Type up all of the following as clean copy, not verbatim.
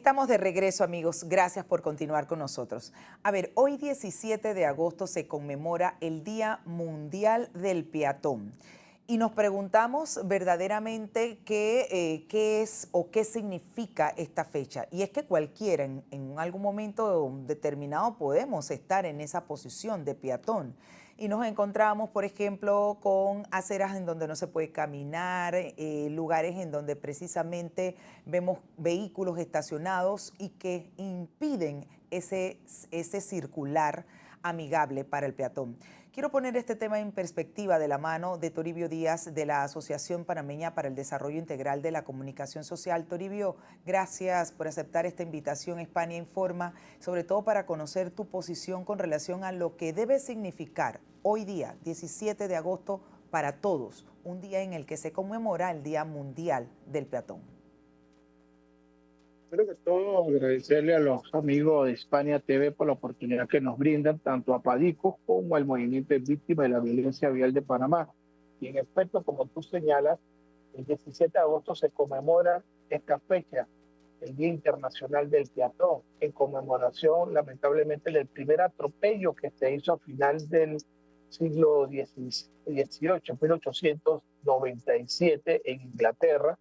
Estamos de regreso, amigos. Gracias por continuar con nosotros. A ver, hoy 17 de agosto se conmemora el Día Mundial del Peatón. Y nos preguntamos verdaderamente qué es o qué significa esta fecha. Y es que cualquiera en algún momento determinado podemos estar en esa posición de peatón. Y nos encontramos, por ejemplo, con aceras en donde no se puede caminar, lugares en donde precisamente vemos vehículos estacionados y que impiden ese circular amigable para el peatón. Quiero poner este tema en perspectiva de la mano de Toribio Díaz de la Asociación Panameña para el Desarrollo Integral de la Comunicación Social. Toribio, gracias por aceptar esta invitación a Hispania Informa, sobre todo para conocer tu posición con relación a lo que debe significar hoy día, 17 de agosto, para todos, un día en el que se conmemora el Día Mundial del Peatón. Primero que todo, agradecerle a los amigos de Hispania TV por la oportunidad que nos brindan, tanto a PADICO como al Movimiento de Víctimas de la Violencia Vial de Panamá. Y en efecto, como tú señalas, el 17 de agosto se conmemora esta fecha, el Día Internacional del Peatón, en conmemoración, lamentablemente, del primer atropello que se hizo a final del siglo XVIII, 1897, en Inglaterra,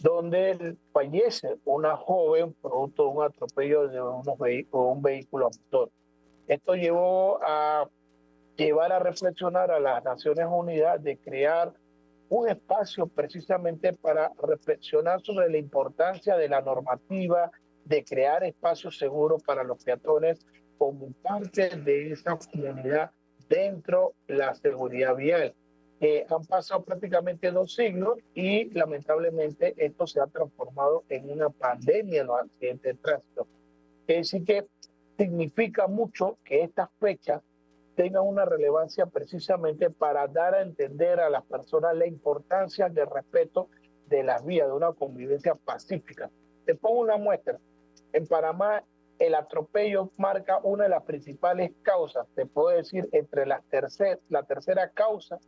donde fallece una joven producto de un atropello de un vehículo a motor. Esto llevar a reflexionar a las Naciones Unidas de crear un espacio precisamente para reflexionar sobre la importancia de la normativa, de crear espacios seguros para los peatones como parte de esa comunidad dentro de la seguridad vial. Han pasado prácticamente 2 siglos y lamentablemente esto se ha transformado en una pandemia en los accidentes de tránsito. Así que significa mucho que estas fechas tengan una relevancia precisamente para dar a entender a las personas la importancia del respeto de las vías, de una convivencia pacífica. Te pongo una muestra. En Panamá, el atropello marca una de las principales causas, te puedo decir, entre la tercera causa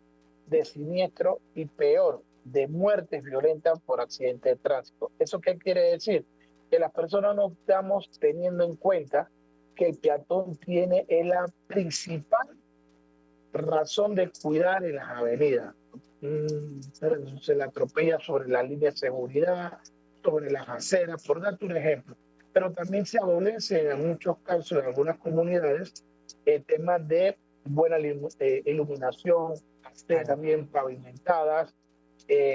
de siniestro y peor, de muertes violentas por accidente de tránsito. ¿Eso qué quiere decir? Que las personas no estamos teniendo en cuenta que el peatón tiene la principal razón de cuidar en las avenidas. Se le atropella sobre la línea de seguridad, sobre las aceras, por darte un ejemplo. Pero también se adolece en muchos casos, en algunas comunidades, temas de buena iluminación, aceras bien pavimentadas,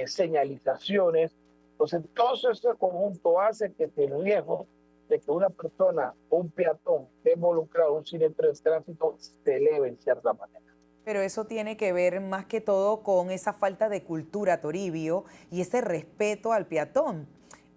señalizaciones. Entonces, todo ese conjunto hace que el riesgo de que una persona o un peatón esté involucrado en un siniestro de tránsito se eleve en cierta manera. Pero eso tiene que ver más que todo con esa falta de cultura, Toribio, y ese respeto al peatón,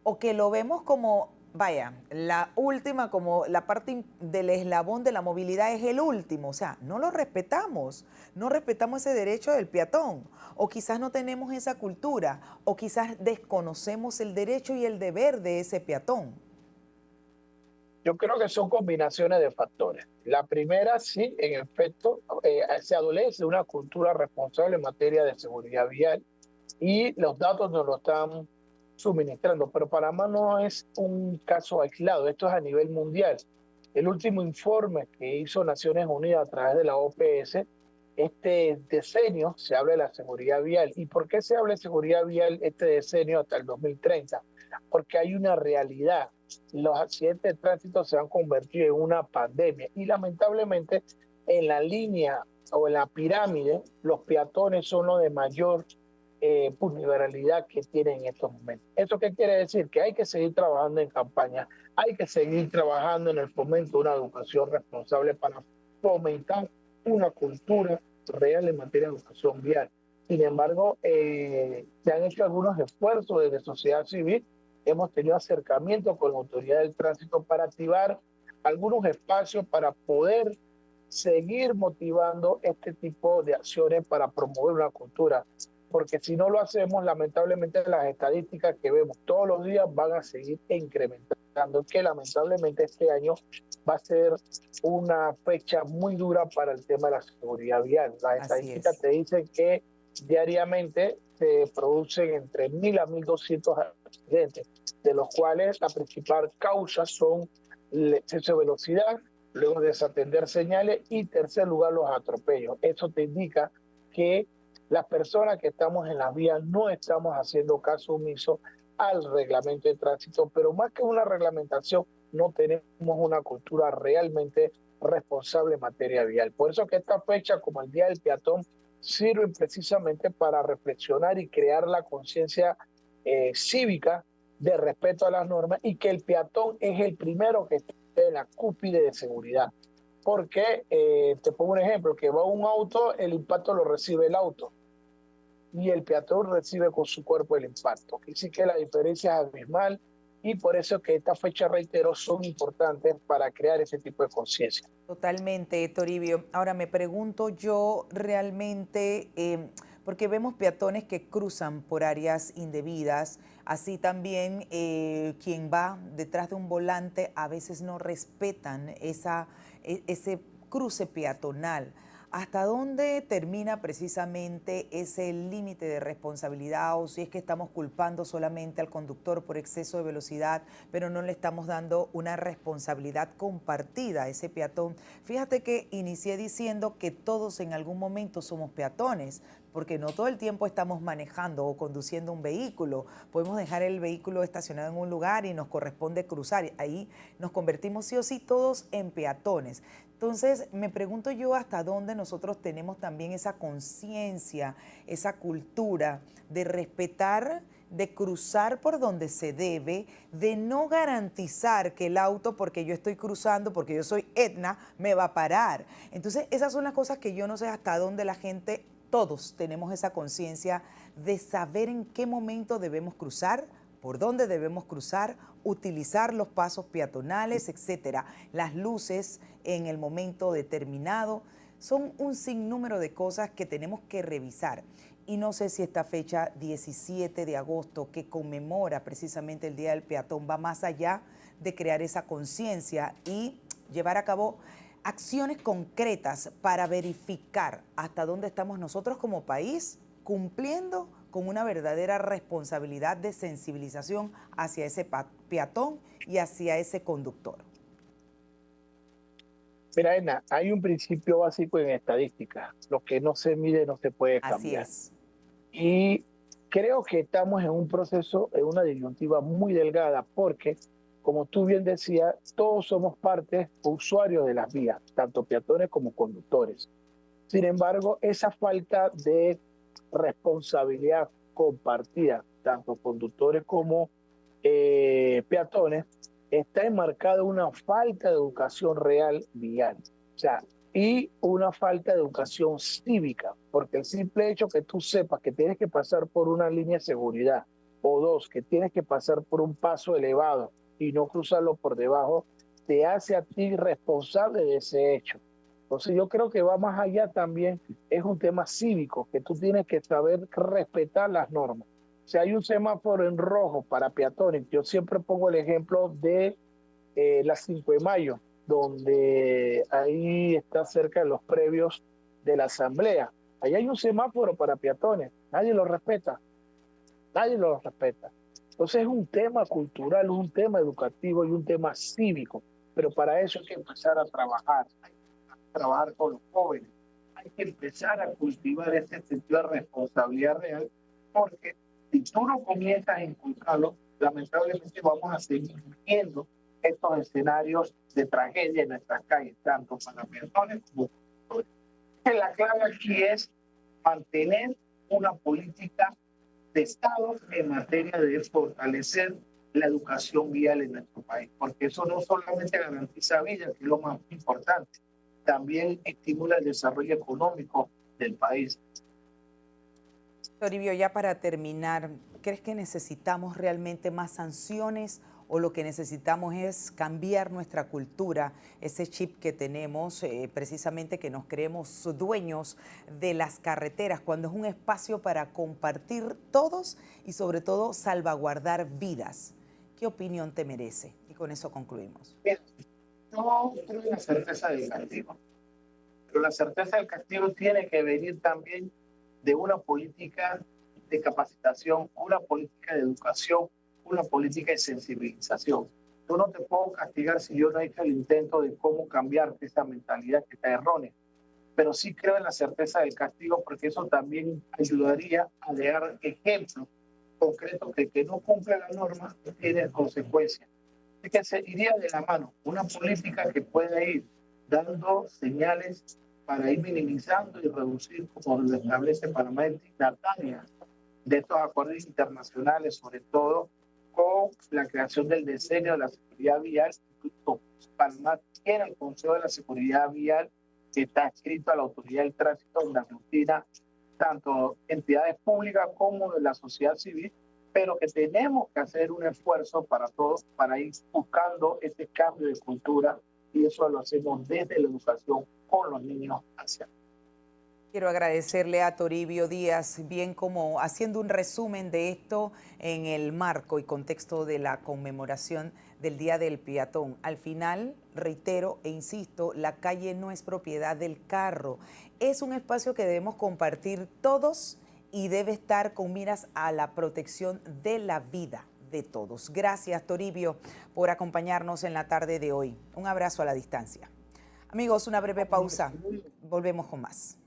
o que lo vemos como, vaya, la última, como la parte del eslabón de la movilidad es el último, o sea, no lo respetamos, no respetamos ese derecho del peatón, o quizás no tenemos esa cultura, o quizás desconocemos el derecho y el deber de ese peatón. Yo creo que son combinaciones de factores. La primera, sí, en efecto, se adolece de una cultura responsable en materia de seguridad vial y los datos nos lo están suministrando. Pero Panamá no es un caso aislado, esto es a nivel mundial. El último informe que hizo Naciones Unidas a través de la OPS, este decenio se habla de la seguridad vial. ¿Y por qué se habla de seguridad vial este decenio hasta el 2030? Porque hay una realidad. Los accidentes de tránsito se han convertido en una pandemia y lamentablemente en la línea o en la pirámide los peatones son los de mayor vulnerabilidad que tienen en estos momentos. ¿Eso qué quiere decir? Que hay que seguir trabajando en campaña, hay que seguir trabajando en el fomento de una educación responsable para fomentar una cultura real en materia de educación vial. Sin embargo, se han hecho algunos esfuerzos desde sociedad civil. Hemos tenido acercamiento con la autoridad del tránsito para activar algunos espacios para poder seguir motivando este tipo de acciones para promover una cultura. Porque si no lo hacemos, lamentablemente las estadísticas que vemos todos los días van a seguir incrementando, que lamentablemente este año va a ser una fecha muy dura para el tema de la seguridad vial. Las estadísticas te dicen que diariamente se producen entre 1.000 a 1.200 accidentes. de los cuales la principal causa son el exceso de velocidad, luego desatender señales y, en tercer lugar, los atropellos. Eso te indica que las personas que estamos en las vías no estamos haciendo caso omiso al reglamento de tránsito, pero más que una reglamentación, no tenemos una cultura realmente responsable en materia vial. Por eso que esta fecha, como el Día del Peatón, sirven precisamente para reflexionar y crear la conciencia cívica de respeto a las normas, y que el peatón es el primero que está en la cúspide de seguridad. Porque, te pongo un ejemplo, que va un auto, el impacto lo recibe el auto y el peatón recibe con su cuerpo el impacto. Así que la diferencia es abismal, y por eso es que estas fechas, reitero, son importantes para crear ese tipo de conciencia. Totalmente, Toribio. Ahora me pregunto yo realmente, porque vemos peatones que cruzan por áreas indebidas, así también quien va detrás de un volante a veces no respetan ese cruce peatonal. ¿Hasta dónde termina precisamente ese límite de responsabilidad, o si es que estamos culpando solamente al conductor por exceso de velocidad, pero no le estamos dando una responsabilidad compartida a ese peatón? Fíjate que inicié diciendo que todos en algún momento somos peatones, porque no todo el tiempo estamos manejando o conduciendo un vehículo. Podemos dejar el vehículo estacionado en un lugar y nos corresponde cruzar. Ahí nos convertimos sí o sí todos en peatones. Entonces, me pregunto yo hasta dónde nosotros tenemos también esa conciencia, esa cultura de respetar, de cruzar por donde se debe, de no garantizar que el auto, porque yo estoy cruzando, porque yo soy Edna, me va a parar. Entonces, esas son las cosas que yo no sé hasta dónde la gente, todos tenemos esa conciencia de saber en qué momento debemos cruzar, por dónde debemos cruzar, utilizar los pasos peatonales, etcétera, las luces en el momento determinado. Son un sinnúmero de cosas que tenemos que revisar. Y no sé si esta fecha 17 de agosto, que conmemora precisamente el Día del Peatón, va más allá de crear esa conciencia y llevar a cabo acciones concretas para verificar hasta dónde estamos nosotros como país cumpliendo con una verdadera responsabilidad de sensibilización hacia ese peatón y hacia ese conductor. Mira, Edna, hay un principio básico en estadística: lo que no se mide no se puede Así cambiar. es. Y creo que estamos en un proceso, en una disyuntiva muy delgada, porque, como tú bien decías, todos somos parte usuarios de las vías, tanto peatones como conductores. Sin embargo, esa falta de responsabilidad compartida, tanto conductores como peatones, está enmarcada una falta de educación real vial. O sea, y una falta de educación cívica, porque el simple hecho que tú sepas que tienes que pasar por una línea de seguridad, o dos, que tienes que pasar por un paso elevado y no cruzarlo por debajo, te hace a ti responsable de ese hecho. Entonces yo creo que va más allá también, es un tema cívico, que tú tienes que saber respetar las normas. Si hay un semáforo en rojo para peatones, yo siempre pongo el ejemplo de la 5 de mayo, donde ahí está cerca de los previos de la asamblea. Ahí hay un semáforo para peatones, nadie lo respeta, nadie lo respeta. Entonces es un tema cultural, es un tema educativo y un tema cívico, pero para eso hay que empezar a trabajar, con los jóvenes, hay que empezar a cultivar ese sentido de responsabilidad real, porque si tú no comienzas a inculcarlo, lamentablemente vamos a seguir viendo estos escenarios de tragedia en nuestras calles, tanto para personas como conductores. La clave aquí es mantener una política de Estado en materia de fortalecer la educación vial en nuestro país, porque eso no solamente garantiza vida, que es lo más importante, también estimula el desarrollo económico del país. Toribio, ya para terminar, ¿crees que necesitamos realmente más sanciones o lo que necesitamos es cambiar nuestra cultura, ese chip que tenemos, precisamente que nos creemos dueños de las carreteras, cuando es un espacio para compartir todos y sobre todo salvaguardar vidas? ¿Qué opinión te merece? Y con eso concluimos. Bien, no creo en la certeza del castigo, pero la certeza del castigo tiene que venir también de una política de capacitación, una política de educación, una política de sensibilización. Yo no te puedo castigar si yo no he hecho el intento de cómo cambiarte esa mentalidad que está errónea, pero sí creo en la certeza del castigo porque eso también ayudaría a dar ejemplos concretos que el que no cumple la norma tiene consecuencias. Así que se iría de la mano una política que pueda ir dando señales para ir minimizando y reducir, como lo establece Panamá, el dignatarias de estos acuerdos internacionales, sobre todo con la creación del diseño de la seguridad vial. Incluso Panamá tiene el Consejo de la Seguridad Vial que está escrito a la Autoridad del Tránsito, donde aglutina tanto entidades públicas como de la sociedad civil, pero que tenemos que hacer un esfuerzo para todos, para ir buscando ese cambio de cultura, y eso lo hacemos desde la educación con los niños hacia. Quiero agradecerle a Toribio Díaz, bien como haciendo un resumen de esto en el marco y contexto de la conmemoración del Día del Peatón. Al final, reitero e insisto, la calle no es propiedad del carro, es un espacio que debemos compartir todos y debe estar con miras a la protección de la vida de todos. Gracias, Toribio, por acompañarnos en la tarde de hoy. Un abrazo a la distancia. Amigos, una breve pausa. Volvemos con más.